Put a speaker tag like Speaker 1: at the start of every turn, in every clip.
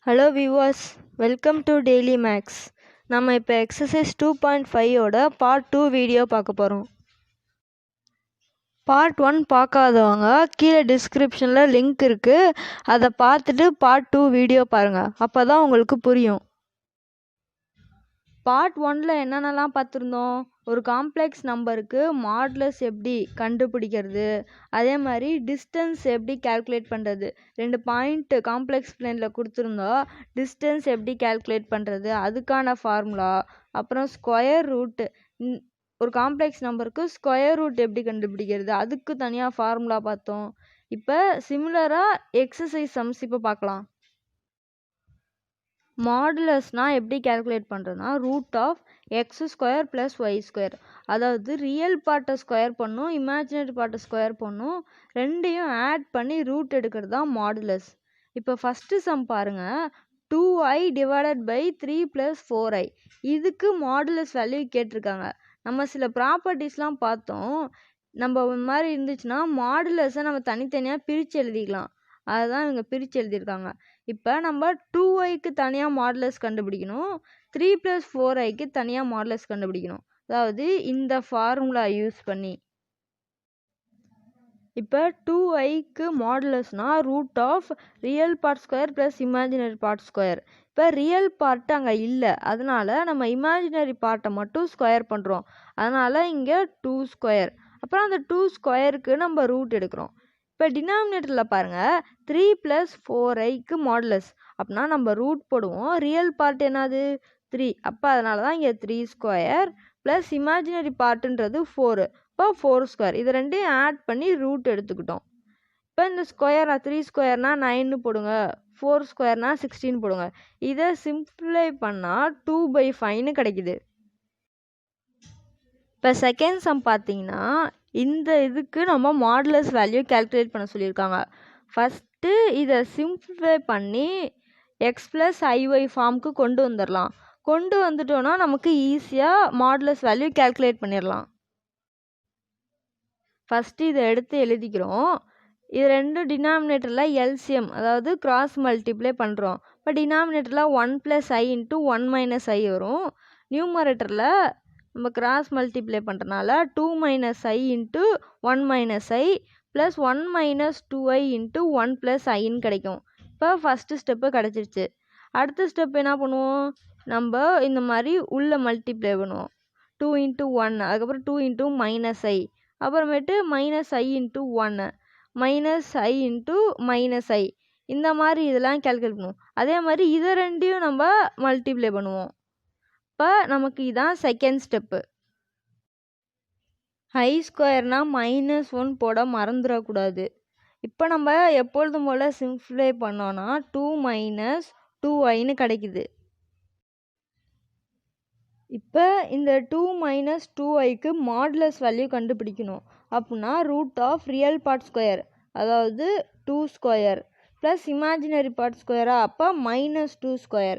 Speaker 1: Hello viewers, welcome to Daily Maths. நம்ம இப்போ exercise 2.5ஓட part 2 video பார்க்க போகிறோம். பார்ட் 1 பார்க்காதவங்க கீழே டிஸ்கிரிப்ஷனில் லிங்க் இருக்குது, அதை பார்த்துட்டு பார்ட் 2 வீடியோ பாருங்கள், அப்போ தான் உங்களுக்கு புரியும். பார்ட் 1ல் என்னென்னலாம் பார்த்துருந்தோம்? ஒரு காம்ப்ளெக்ஸ் நம்பருக்கு மாடுலஸ் எப்படி கண்டுபிடிக்கிறது, அதே மாதிரி டிஸ்டன்ஸ் எப்படி கால்குலேட் பண்ணுறது, 2 பாயிண்ட் காம்ப்ளெக்ஸ் பிளேனில் கொடுத்துருந்தா டிஸ்டன்ஸ் எப்படி கால்குலேட் பண்ணுறது அதுக்கான ஃபார்முலா, அப்புறம் ஸ்கொயர் ரூட்டு, ஒரு காம்ப்ளெக்ஸ் நம்பருக்கு ஸ்கொயர் ரூட் எப்படி கண்டுபிடிக்கிறது அதுக்கு தனியாக ஃபார்முலா பார்த்தோம். இப்போ சிமிலராக எக்ஸசைஸ் சம்ஸ் இப்போ பார்க்கலாம். மாடுலஸ்னால் எப்படி கால்குலேட் பண்ணுறதுனா √(x² + y²), அதாவது ரியல் பார்ட்டை ஸ்கொயர் பண்ணும், இமேஜினரி பார்ட்டை ஸ்கொயர் பண்ணும், ரெண்டையும் ஆட் பண்ணி ரூட் எடுக்கிறது தான் மாடுலஸ். இப்போ ஃபஸ்ட்டு சம் பாருங்கள், 2i / 3 + 4i, இதுக்கு மாடுலஸ் வேல்யூ கேட்டிருக்காங்க. நம்ம சில ப்ராப்பர்ட்டிஸ்லாம் பார்த்தோம். நம்ம இந்த மாதிரி இருந்துச்சுன்னா மாடுலஸை நம்ம தனித்தனியாக பிரித்து எழுதிக்கலாம், அதுதான் இவங்க பிரித்து எழுதியிருக்காங்க. இப்போ நம்ம 2iக்கு தனியாக மாடுலஸ் கண்டுபிடிக்கணும், 3 + 4iக்கு தனியாக மாடுலஸ் கண்டுபிடிக்கணும், அதாவது இந்த ஃபார்முலா யூஸ் பண்ணி. இப்போ 2iக்கு மாடுலஸ்னால் √(real part² + imaginary part²). இப்போ ரியல் பார்ட்டு அங்கே இல்லை, அதனால் நம்ம இமேஜினரி பார்ட்டை மட்டும் ஸ்கொயர் பண்ணுறோம், அதனால் இங்கே 2². அப்புறம் அந்த 2²க்கு நம்ம ரூட் எடுக்கிறோம். இப்போ டினாமினேட்டரில் பாருங்கள், 3 + 4iக்கு மாடுலஸ் அப்படின்னா நம்ம ரூட் போடுவோம், ரியல் பார்ட் என்னது 3, அப்போ அதனால தான் இங்கே 3² ப்ளஸ் இமேஜினரி பார்ட்டுன்றது 4, இப்போ 4². இது ரெண்டையும் ஆட் பண்ணி ரூட் எடுத்துக்கிட்டோம். இப்போ இந்த ஸ்கொயர் 3² 9 போடுங்க, 4² 16 போடுங்க, இதை சிம்பிளை பண்ணால் 2/5 கிடைக்குது. இப்போ செகண்ட் சம் பார்த்தீங்கன்னா இந்த இதுக்கு நம்ம மாடுலஸ் வேல்யூ கால்குலேட் பண்ண சொல்லியிருக்காங்க. ஃபஸ்ட்டு இதை சிம்பிளிஃபை பண்ணி x + iy ஃபார்முக்கு கொண்டு வந்துடலாம். கொண்டு வந்துட்டோன்னா நமக்கு ஈஸியாக மாடுலஸ் வேல்யூ கால்குலேட் பண்ணிடலாம். ஃபஸ்ட்டு இதை எடுத்து எழுதிக்கிறோம். இது ரெண்டும் டினாமினேட்டரில் எல்சிஎம், அதாவது கிராஸ் மல்டிப்ளை பண்ணுறோம். இப்போ டினாமினேட்டரில் 1 + i × 1 - i வரும், நியூமரேட்டரில் நம்ம கிராஸ் மல்டிப்ளை பண்ணுறனால 2 - i × 1 - i ப்ளஸ் 1 - 2i × 1 + iன்னு கிடைக்கும். இப்போ ஃபஸ்ட்டு ஸ்டெப்பு கிடச்சிருச்சு. அடுத்த ஸ்டெப் என்ன பண்ணுவோம், நம்ம இந்த மாதிரி உள்ளே மல்டிப்ளை பண்ணுவோம், 2 × 1, அதுக்கப்புறம் 2 × -i, அப்புறமேட்டு -i × 1, -i × -i, இந்த மாதிரி இதெல்லாம் கால்குலேட் பண்ணுவோம். அதே மாதிரி இதை ரெண்டையும் நம்ம மல்டிப்ளை பண்ணுவோம். இப்போ நமக்கு இதான் செகண்ட் ஸ்டெப்பு. i² -1 போட மறந்துடக்கூடாது. இப்போ நம்ம எப்பொழுதும் போல் சிம்பிளிஃபை பண்ணோன்னா 2 - 2iன்னு கிடைக்குது. இப்போ இந்த 2 - 2iக்கு மாடுலஸ் வேல்யூ கண்டுபிடிக்கணும். அப்படின்னா √(real part²), அதாவது 2² ப்ளஸ் இமேஜினரி part², அப்போ -2².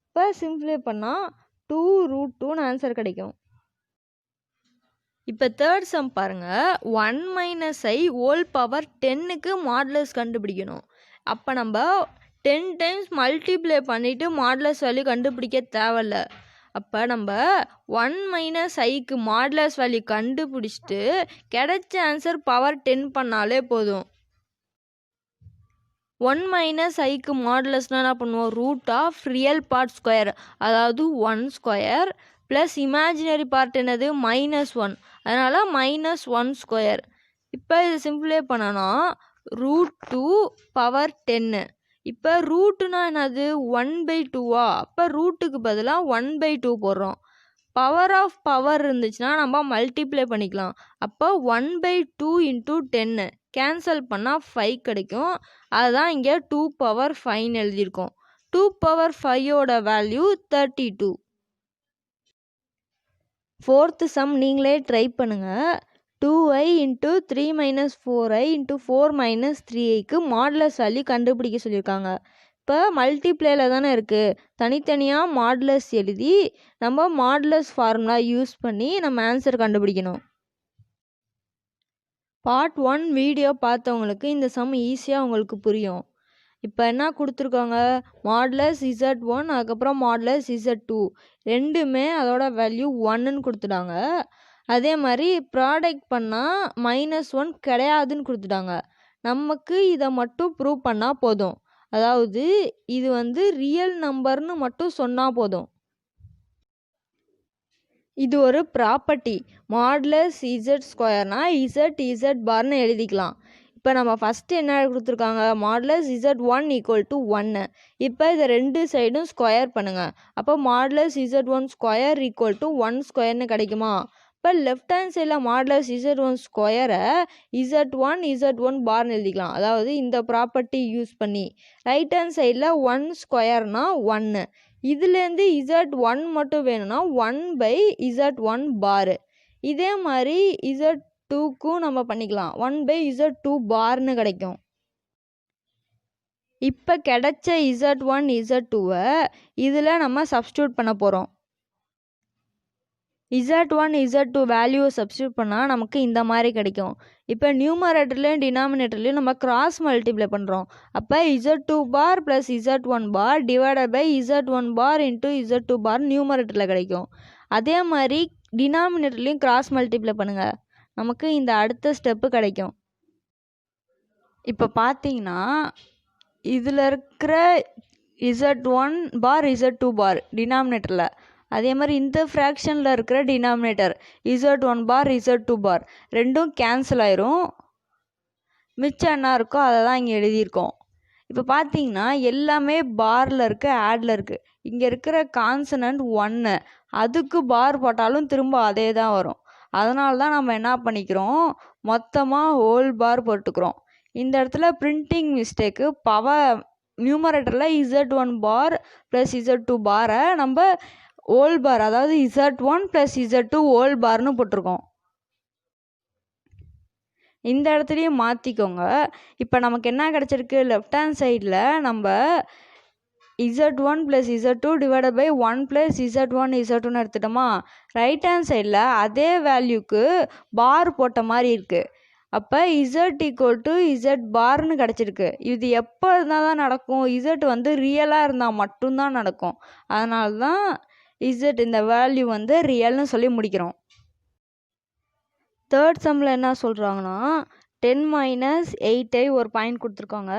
Speaker 1: இப்போ சிம்பிளிஃபை பண்ணால் 2√2ன்னு ஆன்சர் கிடைக்கும். இப்போ தேர்ட் சம் பாருங்கள், 1 - i ஹோல் பவர் 10க்கு மாடுலஸ் கண்டுபிடிக்கணும். அப்போ நம்ம 10 டைம்ஸ் மல்டிப்ளை பண்ணிவிட்டு மாடுலஸ் வேல்யூ கண்டுபிடிக்க தேவையில்ல. அப்போ நம்ம 1 - iக்கு மாடுலஸ் வேல்யூ கண்டுபிடிச்சிட்டு கிடைச்ச ஆன்சர் பவர் 10 பண்ணாலே போதும். 1 - iக்கு மாடுலஸ்னால் என்ன பண்ணுவோம், √(real part²), அதாவது 1² ப்ளஸ் இமேஜினரி பார்ட் என்னது -1, அதனால் -1². இப்போ இது சிம்பிளே பண்ணனா √2 பவர் 10. இப்போ ரூட்டுனா என்னது 1/2வா, அப்போ ரூட்டுக்கு பதிலாக 1/2 போடுறோம். பவர் ஆஃப் பவர் இருந்துச்சுன்னா நம்ம மல்டிப்ளை பண்ணிக்கலாம். அப்போ 1/2 × 10 கேன்சல் பண்ணால் 5 கிடைக்கும், அதுதான் இங்கே 2/5 எழுதியிருக்கோம். 2/5ஓட வேல்யூ 32. ஃபோர்த்து சம் நீங்களே ட்ரை பண்ணுங்கள். 2i × 3 - 4i × 4 - 3iக்கு மாடுலஸ் வேல்யூ கண்டுபிடிக்க சொல்லியிருக்காங்க. இப்போ மல்டிப்ளேயில் தானே இருக்குது, தனித்தனியாக மாடுலஸ் எழுதி நம்ம மாடுலஸ் ஃபார்முலா யூஸ் பண்ணி நம்ம ஆன்சர் கண்டுபிடிக்கணும். பார்ட் 1 வீடியோ பார்த்தவங்களுக்கு இந்த சம் ஈஸியாக உங்களுக்கு புரியும். இப்போ என்ன கொடுத்துருக்காங்க, மாடுலஸ் Z1 அதுக்கப்புறம் மாடுலஸ் Z2 ரெண்டுமே அதோட வேல்யூ 1ன்னு கொடுத்துட்டாங்க. அதே மாதிரி ப்ராடக்ட் பண்ணால் -1 கிடையாதுன்னு கொடுத்துட்டாங்க. நமக்கு இதை மட்டும் ப்ரூவ் பண்ணால் போதும். அதாவது இது வந்து ரியல் நம்பர்னு மட்டும் சொன்னால் போதும். இது ஒரு ப்ராப்பர்ட்டி. மாடுலஸ் Z ஸ்கொயர்னா Z பார்னு எழுதிக்கலாம். இப்போ நம்ம ஃபஸ்ட்டு என்ன கொடுத்துருக்காங்க, மாடுலஸ் Z1 = 1. இப்போ இதை ரெண்டு சைடும் ஸ்கொயர் பண்ணுங்கள். அப்போ மாடுலஸ் Z1 ஸ்கொயர் = 1 ஸ்கொயர்னு கிடைக்குமா? இப்போ லெஃப்ட் ஹேண்ட் சைடில் மாடுலஸ் Z1 ஸ்கொயரை Z1 பார்னு எழுதிக்கலாம். அதாவது இந்த ப்ராப்பர்ட்டி யூஸ் பண்ணி. ரைட் ஹேண்ட் சைடில் 1 ஸ்கொயர்னா 1. இதுலேருந்து Z1 மட்டும் வேணும்னா 1/Z1 பார். இதே மாதிரி Z2க்கும் நம்ம பண்ணிக்கலாம். 1/Z2 பார்னு கிடைக்கும். இப்போ கிடைச்ச Z1 Z2வை இதில் நம்ம சப்ஸ்டியூட் பண்ண போகிறோம். Z1 Z2 வேல்யூவை சப்ஸ்டியூட் பண்ணால் நமக்கு இந்த மாதிரி கிடைக்கும். இப்போ நியூமரேட்டர்லேயும் டினாமினேட்டர்லேயும் நம்ம கிராஸ் மல்டிப்ளை பண்ணுறோம். அப்போ Z2 பார் + Z1 பார் /Z1 பார் × Z2 பார் நியூமரேட்டரில் கிடைக்கும். அதே மாதிரி டினாமினேட்டர்லேயும் கிராஸ் மல்டிப்ளை பண்ணுங்கள். நமக்கு இந்த அடுத்த ஸ்டெப்பு கிடைக்கும். இப்போ பார்த்தீங்கன்னா இதில் இருக்கிற Z1 பார் Z2 பார் டினாமினேட்டரில், அதே மாதிரி இந்த ஃப்ராக்ஷனில் இருக்கிற டினாமினேட்டர் Z1 பார் Z2 பார் ரெண்டும் கேன்சல் ஆயிரும். மிச்சம் என்ன இருக்கோ அதை தான் இங்கே எழுதியிருக்கோம். இப்போ பார்த்தீங்கன்னா எல்லாமே பாரில் இருக்குது, ஆடில் இருக்குது. இங்கே இருக்கிற கான்சனன்ட் 1, அதுக்கு பார் போட்டாலும் திரும்ப அதே தான் வரும். அதனால தான் நம்ம என்ன பண்ணிக்கிறோம், மொத்தமாக ஹோல் பார் போட்டுக்கிறோம். இந்த இடத்துல பிரிண்டிங் மிஸ்டேக்கு, பவர் நியூமரேட்டரில் Z1 பார் + Z2 பாரை நம்ம ஹோல் பார், அதாவது Z1 + Z2 ஹோல் பார்னு போட்டிருக்கோம். இந்த இடத்துலையும் மாற்றிக்கோங்க. இப்போ நமக்கு என்ன கிடச்சிருக்கு, லெஃப்ட் ஹேண்ட் சைடில் நம்ம Z1 + Z2 / 1 + Z1 Z2ன்னு எடுத்துட்டோமா. Right hand சைடில் அதே வேல்யூக்கு பார் போட்ட மாதிரி இருக்குது. அப்போ Z = Z பார்னு கிடச்சிருக்கு. இது எப்போ இருந்தால் தான் நடக்கும், Z வந்து ரியலாக இருந்தால் மட்டும்தான் நடக்கும். அதனால தான் Z இந்த வேல்யூ வந்து ரியல்னு சொல்லி முடிக்கிறோம். தேர்ட் சம்மில் என்ன சொல்கிறாங்கன்னா, 10 - 8i ஒரு பாயிண்ட் கொடுத்துருக்காங்க,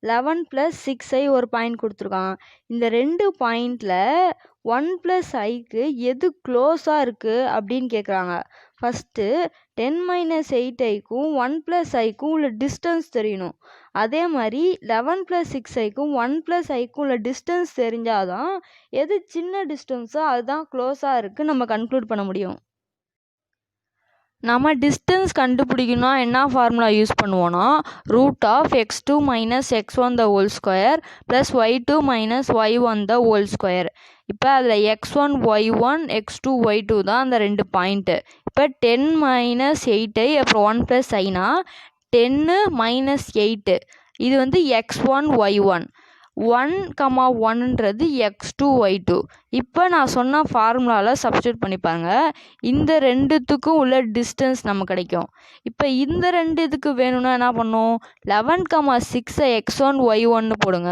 Speaker 1: 11 + 6i ஒரு பாயிண்ட் கொடுத்துருக்காங்க. இந்த ரெண்டு பாயிண்டில் 1 + iக்கு எது க்ளோஸாக இருக்குது அப்படின்னு கேட்குறாங்க. ஃபஸ்ட்டு 10 - 8iக்கும் 1 + iக்கும் உள்ள டிஸ்டன்ஸ் தெரியணும். அதே மாதிரி 11 + 6iக்கும் 1 + iக்கும் உள்ள டிஸ்டன்ஸ் தெரிஞ்சால் தான் எது சின்ன டிஸ்டன்ஸோ அதுதான் க்ளோஸாக இருக்குது நம்ம கன்க்ளூட் பண்ண முடியும். நம்ம டிஸ்டன்ஸ் கண்டுபிடிக்கணும்னா என்ன ஃபார்முலா யூஸ் பண்ணுவோன்னா, √(x2 - x1) + y2 - y1 இப்போ அதில் x1 y1 x2 y2 தான் அந்த ரெண்டு பாயிண்ட்டு. இப்போ 10 - 8i அப்புறம் 1 + iனா 10 - 8 இது வந்து x1 y1, 1,1ன்றது x2 y2. இப்போ நான் சொன்ன ஃபார்முலாவில் சப்ஸ்டியூட் பண்ணிப்பாங்க. இந்த ரெண்டுத்துக்கும் உள்ள டிஸ்டன்ஸ் நம்ம கிடைக்கும். இப்போ இந்த ரெண்டு இதுக்கு வேணும்னா என்ன பண்ணும், 11,6ஐ x1 y1ன்னு போடுங்க,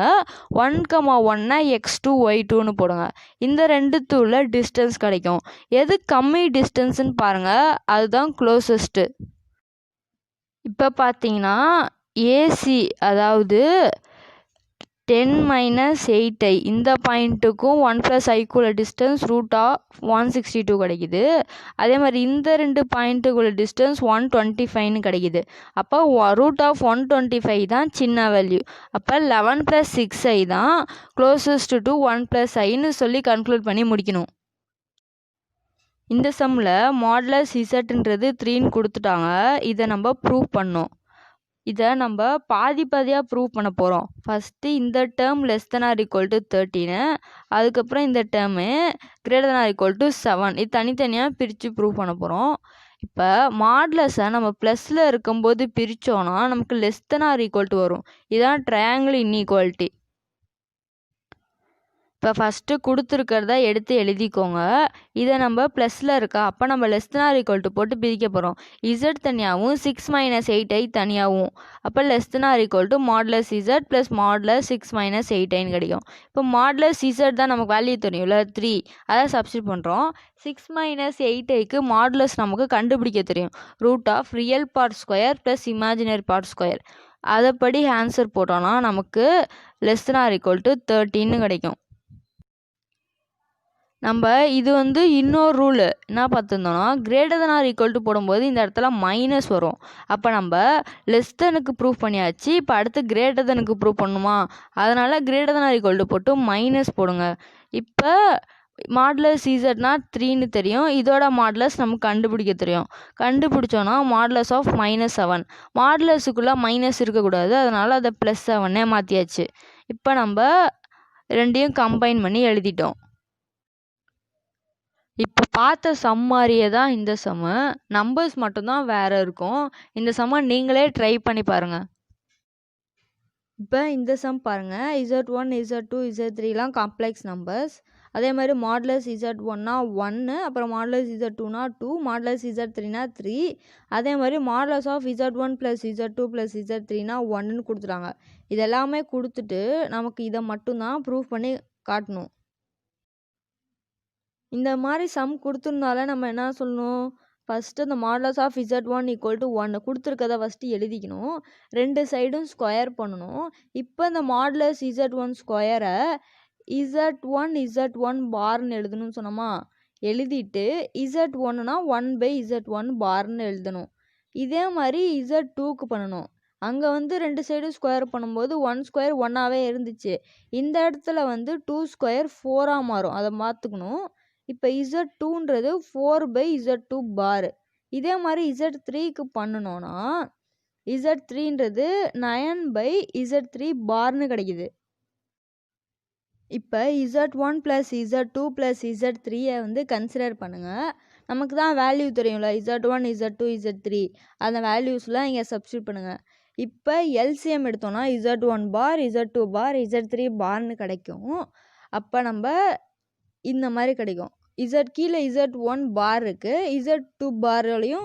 Speaker 1: 1,1ஐ x2 y2ன்னு போடுங்க. இந்த ரெண்டுத்து உள்ள டிஸ்டன்ஸ் கிடைக்கும். எது கம்மி டிஸ்டன்ஸ்ன்னு பாருங்கள், அதுதான் க்ளோசஸ்ட்டு. இப்போ பார்த்தீங்கன்னா ஏசி, அதாவது 10 - 8i இந்த பாயிண்ட்டுக்கும் 1 + iக்குள்ள டிஸ்டன்ஸ் √162 கிடைக்குது. அதே மாதிரி இந்த ரெண்டு பாயிண்ட்டுக்குள்ள டிஸ்டன்ஸ் 125ன்னு கிடைக்குது. அப்போ √125 தான் சின்ன வேல்யூ. அப்போ 11 + 6i தான் க்ளோசஸ்ட் டு 1 + iன்னு சொல்லி கன்க்ளூட் பண்ணி முடிக்கணும். இந்த சம்மில் மாடுலஸ் Z-ன்றது 3ன்னு கொடுத்துட்டாங்க. இதை நம்ம ப்ரூவ் பண்ணோம். இதை நம்ம பாதி பாதியாக ப்ரூவ் பண்ண போகிறோம். ஃபஸ்ட்டு இந்த டேர்ம் <= 13, அதுக்கப்புறம் இந்த டேர்மு <= 7. இது தனித்தனியாக பிரித்து ப்ரூவ் பண்ண போகிறோம். இப்போ மாடுலஸை நம்ம ப்ளஸில் இருக்கும்போது பிரித்தோன்னா நமக்கு <= வரும். இதுதான் ட்ரையாங்கிள் இன்இக்வாலிட்டி. இப்போ ஃபஸ்ட்டு கொடுத்துருக்கிறத எடுத்து எழுதிக்கோங்க. இதை நம்ம ப்ளஸில் இருக்கா, அப்போ நம்ம less than or equal to போட்டு பிரிக்க போகிறோம். இசட் தனியாகவும் 6 - 8i தனியாகவும், அப்போ less than or equal to modulus z plus modulus 6 - 8iன்னு கிடைக்கும். இப்போ மாடுலஸ் இசட் தான் நமக்கு வேல்யூ தெரியும்ல 3, அதை சப்ஸ்டிட் பண்ணுறோம். 6 - 8iக்கு மாடுலஸ் நமக்கு கண்டுபிடிக்க தெரியும். Root of real part square plus imaginary part square. அதைப்படி ஆன்சர் போட்டோன்னா நமக்கு less than or equal to 13ன்னு கிடைக்கும். நம்ம இது இன்னொரு ரூலு என்ன பார்த்துருந்தோன்னா, greater than or equal to போடும்போது இந்த இடத்துல மைனஸ் வரும். அப்போ நம்ம லெஸ் தெனுக்கு ப்ரூவ் பண்ணியாச்சு. இப்போ அடுத்து கிரேட்டர் தெனுக்கு ப்ரூவ் பண்ணுமா, அதனால் greater than or equal to போட்டு மைனஸ் போடுங்க. இப்போ மாடுலஸ் இசட்னா 3ன்னு தெரியும். இதோட மாடுலஸ் நமக்கு கண்டுபிடிக்க தெரியும். கண்டுபிடிச்சோன்னா மாடுலஸ் ஆஃப் -7. மாடுலஸுக்குள்ளே மைனஸ் இருக்கக்கூடாது, அதனால் அதை +7 மாற்றியாச்சு. இப்போ நம்ம ரெண்டையும் கம்பைன் பண்ணி எழுதிட்டோம். இப்போ பார்த்த சம் மாதிரியே தான் இந்த சம்மு, நம்பர்ஸ் மட்டும்தான் வேறு இருக்கும். இந்த சம்மை நீங்களே ட்ரை பண்ணி பாருங்கள். இப்போ இந்த சம் பாருங்கள். Z1, Z2, Z3லாம் complex numbers. அதே மாதிரி மாடுலஸ் Z1னா 1, அப்புறம் மாடுலஸ் Z2னா 2, மாடுலஸ் Z3னா 3. அதே மாதிரி மாடுலஸ் ஆஃப் Z1 + Z2 + Z3னா 1ன்னு கொடுத்துட்டாங்க. இதெல்லாமே கொடுத்துட்டு நமக்கு இதை மட்டும்தான் ப்ரூவ் பண்ணி காட்டணும். இந்த மாதிரி சம் கொடுத்துருந்தாலே நம்ம என்ன சொல்லணும், ஃபஸ்ட்டு இந்த மாடுலஸ் ஆஃப் Z1 = 1 கொடுத்துருக்கதை ஃபஸ்ட்டு எழுதிக்கணும். 2 சைடும் ஸ்கொயர் பண்ணணும். இப்போ இந்த மாடுலஸ் Z1 ஸ்கொயரை Z1 பார்னு எழுதணும்னு சொன்னோமா, எழுதிட்டு Z1னா 1/Z1 பார்னு எழுதணும். இதே மாதிரி Z2க்கு பண்ணணும். அங்கே 2 சைடும் ஸ்கொயர் பண்ணும்போது 1 ஸ்கொயர் 1ஆகவே இருந்துச்சு. இந்த இடத்துல 2 ஸ்கொயர் 4ஆக மாறும், அதை பார்த்துக்கணும். இப்போ Z2ன்றது 4/Z2 பார். இதே மாதிரி Z3க்கு பண்ணணும்னா Z3ன்றது 9/Z3 பார்னு கிடைக்குது. இப்போ Z1 + Z2 + Z3 கன்சிடர் பண்ணுங்கள். நமக்கு தான் வேல்யூ தெரியும்ல, Z1, Z2, Z3, அந்த வேல்யூஸ்லாம் இங்கே சப்ஸ்டியூட் பண்ணுங்கள். இப்போ எல்சிஎம் எடுத்தோன்னா Z1 பார், Z2 பார், Z3 பார்னு கிடைக்கும். அப்போ நம்ம இந்த மாதிரி கிடைக்கும். கீழே Z1 பார் இருக்குது, Z2 பாராலையும்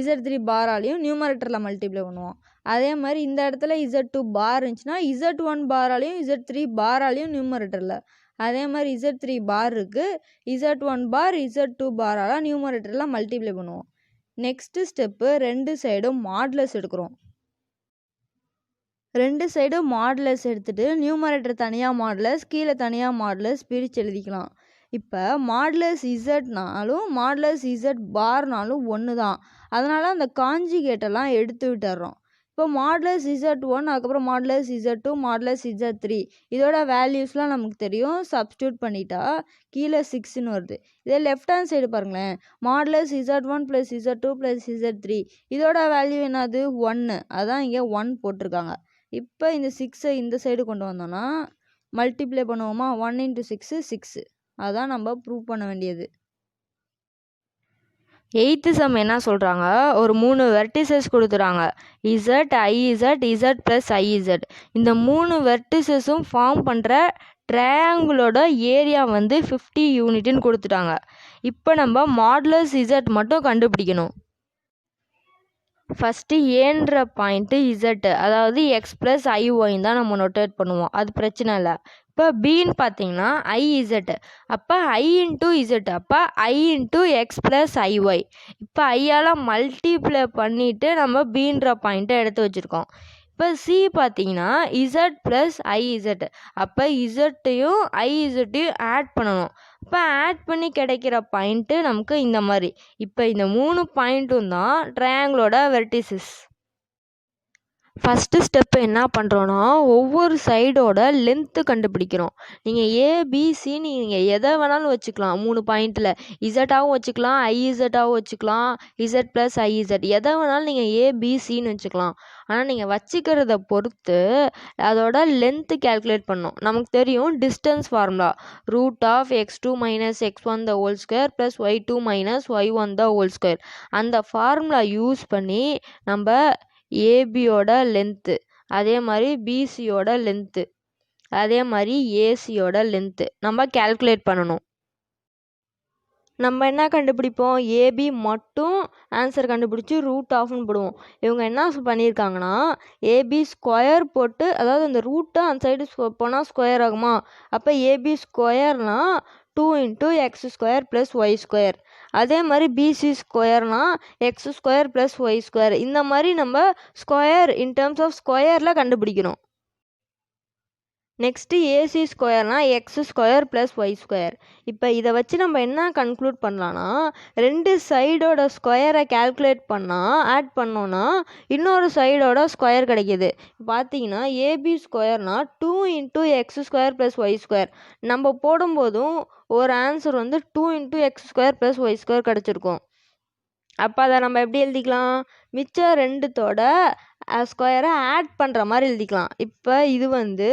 Speaker 1: Z3 பாராலையும் நியூமரேட்டரில் மல்டிப்ளை பண்ணுவோம். அதே மாதிரி இந்த இடத்துல Z2 பார் இருந்துச்சுன்னா Z1 பாராலையும் Z3 பாராலையும் நியூமரேட்டரில். அதே மாதிரி Z3 பார் இருக்குது, Z1 பார் Z2 பாரால் நியூமரேட்டரில் மல்டிப்ளை பண்ணுவோம். நெக்ஸ்ட்டு ஸ்டெப்பு 2 சைடும் மாடுலஸ் எடுக்கிறோம். 2 சைடும் மாடுலஸ் எடுத்துகிட்டு நியூமரேட்டர் தனியாக மாடுலஸ், கீழே தனியாக மாடுலஸ் பிரித்து எழுதிக்கலாம். இப்போ மாடுலஸ் இசட்னாலும் மாடுலஸ் இசட் பார்னாலும் ஒன்று தான், அதனால் அந்த காஞ்சிகேட்டெல்லாம் எடுத்து விட்டுறோம். இப்போ மாடுலஸ் Z1, அதுக்கப்புறம் மாடுலஸ் Z2, மாடுலஸ் Z3, இதோட வேல்யூஸ்லாம் நமக்கு தெரியும். சப்ஸ்டியூட் பண்ணிட்டா கீழே 6ன்னு வருது. இதே லெஃப்ட் ஹேண்ட் சைடு பாருங்களேன், மாடுலஸ் Z1 + Z2 + Z3, இதோட வேல்யூ என்னது 1, அதான் இங்கே 1 போட்டிருக்காங்க. இப்போ இந்த 6ஐ இந்த சைடு கொண்டு வந்தோன்னா மல்டிப்ளை பண்ணுவோமா, 1 × 6 6, அதான் நம்ம ப்ரூவ் பண்ண வேண்டியது. 8th சம் என்ன சொல்கிறாங்க, ஒரு 3 வெர்டிசஸ் கொடுத்துறாங்க. Z, IZ, Z + IZ. இந்த 3 வெர்டிசஸும் ஃபார்ம் பண்ணுற ட்ரையாங்கிளோட ஏரியா 50 யூனிட்னு கொடுத்துட்டாங்க. இப்போ நம்ம மாடுலஸ் Z மட்டும் கண்டுபிடிக்கணும். ஃபஸ்ட்டு ஏன்ற பாயிண்ட்டு Z, அதாவது X + IY தான் நம்ம நோட்டேட் பண்ணுவோம், அது பிரச்சனை இல்லை. இப்போ பின்னு பார்த்தீங்கன்னா IZ, அப்போ I × Z, அப்போ I × X + IY. இப்போ ஐயால் மல்டிப்ளை பண்ணிவிட்டு நம்ம பின்ற பாயிண்ட்டை எடுத்து வச்சுருக்கோம். இப்போ சி பார்த்தீங்கன்னா Z + IZ, அப்போ இசட்டையும் IZட்டையும் ஆட் பண்ணணும். இப்போ ஆட் பண்ணி கிடைக்கிற பாயிண்ட்டு நமக்கு இந்த மாதிரி. இப்போ இந்த 3 பாயிண்ட்டும் தான் ட்ரையாங்கிளோட வெர்டிசஸ். ஃபஸ்ட்டு ஸ்டெப்பு என்ன பண்ணுறோன்னா, ஒவ்வொரு சைடோட லென்த்து கண்டுபிடிக்கிறோம். நீங்கள் ஏபிசின்னு நீங்கள் எதை வேணாலும் வச்சுக்கலாம். 3 பாயிண்ட்டில் இசட்டாகவும் வச்சுக்கலாம், IZஆகவும் வச்சுக்கலாம், Z + IZ, எதை வேணாலும் நீங்கள் ஏபிசின்னு வச்சுக்கலாம். ஆனால் நீங்கள் வச்சுக்கிறத பொறுத்து அதோட லென்த்து கேல்குலேட் பண்ணணும். நமக்கு தெரியும் distance formula, √(x2 - x1) + y2 - y1). அந்த ஃபார்முலா யூஸ் பண்ணி நம்ம ஏபியோட லென்த்து, அதே மாதிரி பிசியோட லென்த்து, அதே மாதிரி ஏசியோட லென்த்து நம்ம கேல்குலேட் பண்ணணும். நம்ம என்ன கண்டுபிடிப்போம், ஏபி மட்டும் ஆன்சர் கண்டுபிடிச்சி ரூட் ஆஃப்னு போடுவோம். இவங்க என்ன பண்ணியிருக்காங்கன்னா ஏபி ஸ்கொயர் போட்டு, அதாவது அந்த ரூட்டை அந்த சைடு போனால் ஸ்கொயர் ஆகுமா, அப்போ ஏபி ஸ்கொயர்னால் 2 × x² + y². அதே மாதிரி பிசி ஸ்கொயர்னால் x² + y². இந்த மாதிரி நம்ம ஸ்கொயர் இன் டேர்ம்ஸ் ஆஃப் ஸ்கொயரில் கண்டுபிடிக்கணும். நெக்ஸ்ட்டு ஏசி ஸ்கொயர்னால் x² + y². இப்போ இதை வச்சு நம்ம என்ன கன்க்ளூட் பண்ணலான்னா, 2 சைடோட ஸ்கொயரை கேல்குலேட் பண்ணால் ஆட் பண்ணோன்னா இன்னொரு சைடோட ஸ்கொயர் கிடைக்கிது. பார்த்தீங்கன்னா ஏபி ஸ்கொயர்னால் 2 × x² + y². நம்ம போடும்போதும் ஒரு ஆன்சர் வந்து 2 × x² + y² கிடச்சிருக்கும். அப்போ அதை நம்ம எப்படி எழுதிக்கலாம், மிச்சம் 2தோட ஸ்கொயரை ஆட் பண்ணுற மாதிரி எழுதிக்கலாம். இப்போ இது வந்து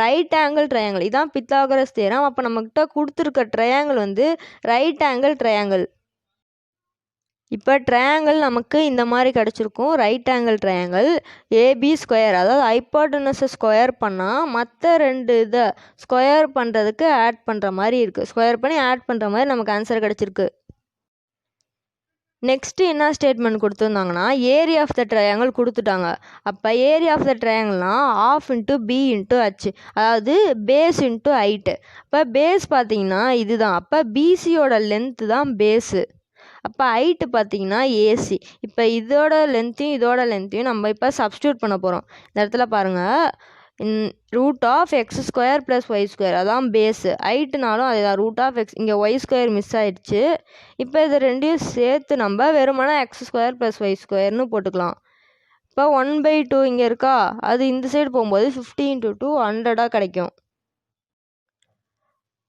Speaker 1: ரைட் ஆங்கிள் ட்ரையாங்கிள், இதான் பித்தாகரஸ் தியரம். அப்போ நம்மக்கிட்ட கொடுத்துருக்க ட்ரையாங்கிள் வந்து ரைட் ஆங்கிள் ட்ரையாங்கிள். இப்போ ட்ரையாங்கிள் நமக்கு இந்த மாதிரி கிடச்சிருக்கும், right angle triangle. AB square, அதாவது ஹைப்போட்டனஸை ஸ்கொயர் பண்ணால் மற்ற 2 இதை ஸ்கொயர் பண்ணுறதுக்கு ஆட் பண்ணுற மாதிரி இருக்குது. ஸ்கொயர் பண்ணி ஆட் பண்ணுற மாதிரி நமக்கு ஆன்சர் கிடச்சிருக்கு. நெக்ஸ்ட்டு என்ன ஸ்டேட்மெண்ட் கொடுத்துருந்தாங்கன்னா, ஏரியா ஆஃப் த ட்ரையாங்கிள் கொடுத்துட்டாங்க. அப்போ ஏரியா ஆஃப் த ட்ரையாங்கிள்னால் ½ × b × h, அதாவது பேஸ் × ஹைட்டு. இப்போ பேஸ் பார்த்தீங்கன்னா இதுதான். அப்போ பிசியோட லென்த்து தான் பேஸு. அப்போ ஹைட்டு பார்த்தீங்கன்னா ஏசி. இப்போ இதோட லென்த்தையும் இதோட லென்த்தையும் நம்ம இப்போ சப்ஸ்டியூட் பண்ண போகிறோம். இந்த இடத்துல பாருங்கள், √(x² + y²) அதான் பேஸு. ஹைட்டுனாலும் அதுதான் √(x). இங்கே y² மிஸ் ஆயிடுச்சு. இப்போ இது ரெண்டையும் சேர்த்து நம்ம வெறுமனே x² + y²ன்னு போட்டுக்கலாம். இப்போ 1/2 இங்கே இருக்கா, அது இந்த சைடு போகும்போது 50 × 2 100 கிடைக்கும்.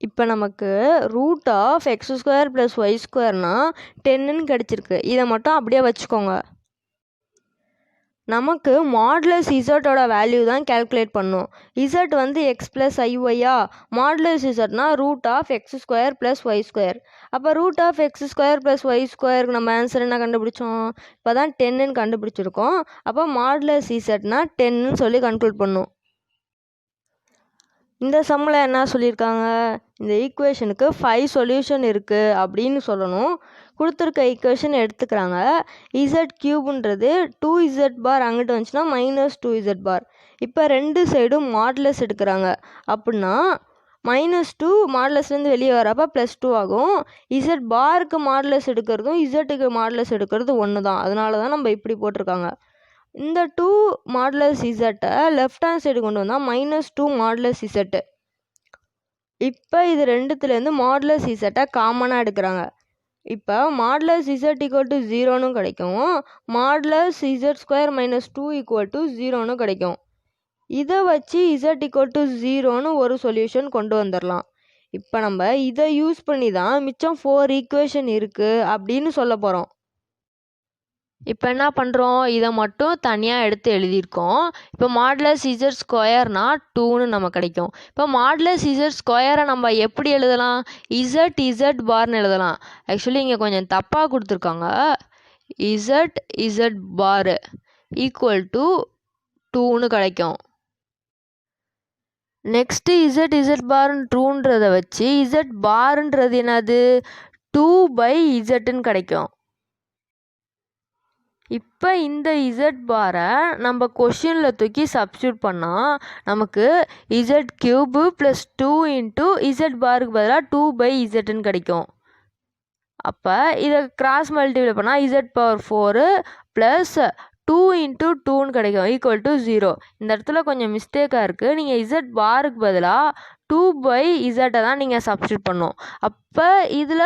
Speaker 1: இப்போ நமக்கு √(x² + y²னா 10ன்னு கிடச்சிருக்கு. இதை மட்டும் அப்படியே வச்சுக்கோங்க. நமக்கு மாடுலஸ் இசட்டோட வேல்யூ தான் கேல்குலேட் பண்ணணும். இசட் வந்து x + iy. மாடுலஸ் இசட்னா √(x² + y²). அப்போ √(x² + y²க்கு நம்ம ஆன்சர் என்ன கண்டுபிடிச்சோம், இப்போ தான் 10ன்னு கண்டுபிடிச்சிருக்கோம். அப்போ மாடுலஸ் இசட்னா 10ன்னு சொல்லி கன்க்ளூட் பண்ணணும். இந்த சம்மில் என்ன சொல்லியிருக்காங்க, இந்த ஈக்குவேஷனுக்கு 5 சொல்யூஷன் இருக்குது அப்படின்னு சொல்லணும். கொடுத்துருக்க ஈக்குவேஷன் எடுத்துக்கிறாங்க. z³ 2z பார் அங்கிட்டு வந்துச்சுன்னா -2z பார். இப்போ 2 சைடும் மாடுலஸ் எடுக்கிறாங்க. அப்படின்னா -2 மாடுலஸ்லேருந்து வெளியே வரப்போ +2 ஆகும். z பாருக்கு மாடுலஸ் எடுக்கிறதும் zக்கு மாடுலஸ் எடுக்கிறது ஒன்று தான். அதனால தான் நம்ம இப்படி போட்டிருக்காங்க. இந்த 2 மாடுலஸ் இசட்டை லெஃப்ட் ஹேண்ட் சைடு கொண்டு வந்தால் -2 மாடுலஸ் இசட்டு. இப்போ இது ரெண்டுத்துலேருந்து மாடுலஸ் இசட்டை காமனாக எடுக்கிறாங்க. இப்போ மாடுலஸ் z = 0ன்னு கிடைக்கும். மாடுலஸ் z² - 2 = 0ன்னு கிடைக்கும். இதை வச்சு z = 0ன்னு ஒரு சொல்யூஷன் கொண்டு வந்துடலாம். இப்போ நம்ம இதை யூஸ் பண்ணி தான் மிச்சம் 4 ஈக்குவேஷன் இருக்குது அப்படின்னு சொல்ல போகிறோம். இப்போ என்ன பண்ணுறோம், இதை மட்டும் தனியாக எடுத்து எழுதியிருக்கோம். இப்போ மாடுலஸ் z²னா 2ன்னு நம்ம கிடைக்கும். இப்போ மாடுலஸ் z² நம்ம எப்படி எழுதலாம், z பார்னு எழுதலாம். ஆக்சுவலி இங்கே கொஞ்சம் தப்பாக கொடுத்துருக்காங்க. z பார் = 2ன்னு கிடைக்கும். நெக்ஸ்ட்டு z பார் 2ன்றதை வச்சு z பார்ன்றது என்னது 2/zன்னு கிடைக்கும். இப்போ இந்த z பாரை நம்ம கொஷினில் தூக்கி சப்ஸ்டியூட் பண்ணால் நமக்கு z³ + 2 × z பாருக்கு பதிலாக 2/zன்னு கிடைக்கும். அப்போ இதை கிராஸ் மல்டிப்ளை பண்ணால் z⁴ + 2 × 2ன்னு கிடைக்கும் =0. இந்த இடத்துல கொஞ்சம் மிஸ்டேக்காக இருக்குது. நீங்கள் z பாருக்கு பதிலாக 2/z தான் நீங்கள் சப்ஸ்டியூட் பண்ணணும். அப்போ இதில்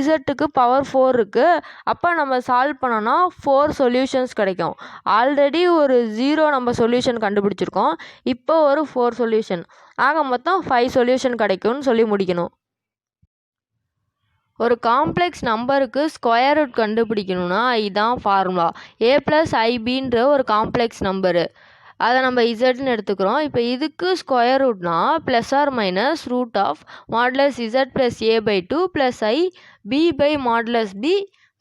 Speaker 1: zக்கு பவர் 4 இருக்குது. அப்போ நம்ம சால்வ் பண்ணோன்னா 4 சொல்யூஷன்ஸ் கிடைக்கும். ஆல்ரெடி ஒரு 0 நம்ம சொல்யூஷன் கண்டுபிடிச்சிருக்கோம். இப்போ ஒரு 4 சொல்யூஷன், ஆக மொத்தம் 5 சொல்யூஷன் கிடைக்கும்னு சொல்லி முடிக்கணும். ஒரு காம்ப்ளெக்ஸ் நம்பருக்கு ஸ்கொயர் ரூட் கண்டுபிடிக்கணும்னா இதுதான் ஃபார்முலா. a + ib ஒரு காம்ப்ளெக்ஸ் நம்பரு, அதை நம்ம இசட்னு எடுத்துக்கிறோம். இப்போ இதுக்கு ஸ்கொயர் ரூட்னா +or - (z + a/2 + i b/(b)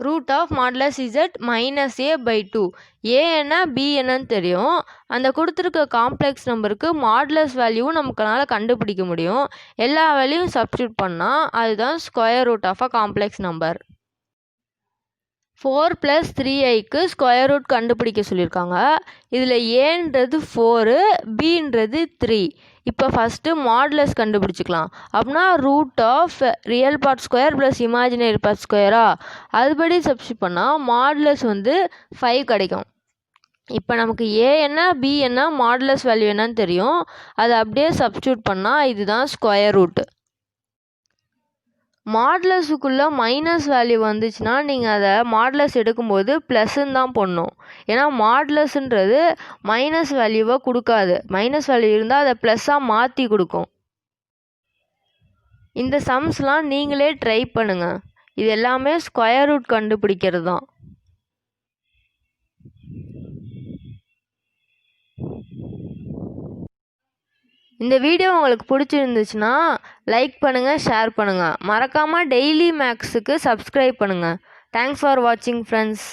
Speaker 1: root of modulus Z minus A by 2. A என்ன பி என்னன்னு தெரியும். அந்த கொடுத்துருக்க காம்ப்ளெக்ஸ் நம்பருக்கு மாடுலஸ் வேல்யூவும் நமக்குனால கண்டுபிடிக்க முடியும். எல்லா வேல்யூவும் சப்ஸ்டியூட் பண்ணால் அதுதான் square root of a complex number. 4 + 3iக்கு ஸ்கொயர் ரூட் கண்டுபிடிக்க சொல்லியிருக்காங்க. இதில் ஏன்றது 4, பின்றது 3. இப்போ ஃபஸ்ட்டு மாடுலஸ் கண்டுபிடிச்சிக்கலாம். அப்படின்னா root of real part square plus imaginary part ஸ்கொயரா, அதுபடி சப்ஸ்டியூட் பண்ணால் மாடுலஸ் 5 கிடைக்கும். இப்போ நமக்கு ஏ என்ன பி என்ன மாடுலஸ் வேல்யூ என்னன்னு தெரியும். அதை அப்படியே சப்ஸ்டியூட் பண்ணால் இதுதான் ஸ்கொயர் ரூட்டு. மாடுலஸுக்குள்ளே மைனஸ் வேல்யூ வந்துச்சுன்னா நீங்கள் அதை மாடுலஸ் எடுக்கும்போது ப்ளஸ்ன்னு தான் போடணும். ஏன்னா மாடுலஸ்ன்றது மைனஸ் வேல்யூவை கொடுக்காது. மைனஸ் வேல்யூ இருந்தால் அதை ப்ளஸ்ஸாக மாற்றி கொடுக்கும். இந்த சம்ஸ்லாம் நீங்களே ட்ரை பண்ணுங்கள். இது எல்லாமே ஸ்கொயர் ரூட் கண்டுபிடிக்கிறது தான். இந்த வீடியோ உங்களுக்கு பிடிச்சிருந்துச்சுன்னா லைக் பண்ணுங்கள், ஷேர் பண்ணுங்கள். மறக்காமல் டெய்லி மேக்ஸுக்கு சப்ஸ்கிரைப் பண்ணுங்கள். தேங்க்ஸ் ஃபார் வாட்சிங் ஃப்ரெண்ட்ஸ்.